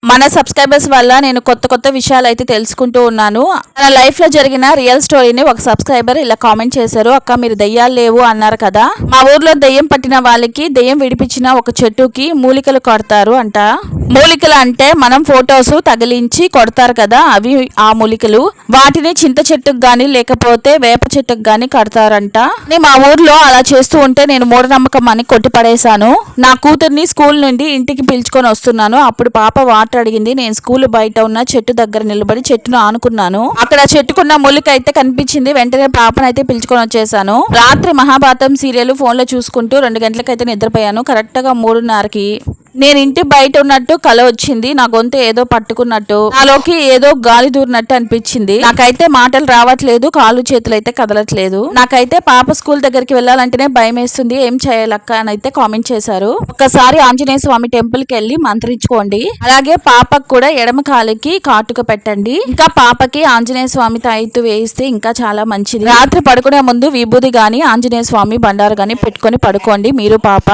మన సబ్స్క్రైబర్స్ వల్ల నేను కొత్త కొత్త విషయాలు అయితే తెలుసుకుంటూ ఉన్నాను. నా లైఫ్ లో జరిగిన రియల్ స్టోరీని ఒక సబ్స్క్రైబర్ ఇలా కామెంట్ చేశారు. అక్క మీరు దెయ్యాలు లేవు అన్నారు కదా, మా ఊర్లో దెయ్యం పట్టిన వాళ్ళకి దెయ్యం విడిపించిన ఒక చెట్టుకి మూలికలు కొడతారు అంట. మూలికలు అంటే మనం ఫొటోస్ తగిలించి కొడతారు కదా, అవి ఆ మూలికలు. వాటిని చింత చెట్టుకు గాని లేకపోతే వేప చెట్టుకు గాని కడతారంట. మా ఊర్లో అలా చేస్తూ ఉంటే నేను మూఢనమ్మకం అని కొట్టిపడేశాను. నా కూతుర్ని స్కూల్ నుండి ఇంటికి పిలుచుకొని వస్తున్నాను. అప్పుడు పాప వాటర్ అడిగింది. నేను స్కూల్ బయట ఉన్న చెట్టు దగ్గర నిలబడి చెట్టును ఆనుకున్నాను. అక్కడ చెట్టుకున్న మూలిక అయితే కనిపించింది. వెంటనే పాపనైతే పిలుచుకొని వచ్చేసాను. రాత్రి మహాభారతం సీరియల్ ఫోన్ లో చూసుకుంటూ 2 గంటలకైతే నిద్రపోయాను. కరెక్ట్ గా 3:30కి నేను ఇంటి బయట ఉన్నట్టు కల వచ్చింది. నా గొంతు ఏదో పట్టుకున్నట్టు, నాలోకి ఏదో గాలి దూరినట్టు అనిపించింది. నాకైతే మాటలు రావట్లేదు, కాళ్ళు చేతులు అయితే కదలట్లేదు. నాకైతే పాప స్కూల్ దగ్గరికి వెళ్ళాలంటేనే భయం వేస్తుంది. ఏం చేయాలక్క అని అయితే కామెంట్ చేశారు. ఒక్కసారి ఆంజనేయ స్వామి టెంపుల్ కి వెళ్ళి మంత్రించుకోండి. అలాగే పాపకు కూడా ఎడమ కాలుకి కాటుక పెట్టండి. ఇంకా పాపకి ఆంజనేయ స్వామి తాయిత్తు వేయిస్తే ఇంకా చాలా మంచిది. రాత్రి పడుకునే ముందు విభూది గాని ఆంజనేయ స్వామి బండారు గాని పెట్టుకొని పడుకోండి మీరు పాప.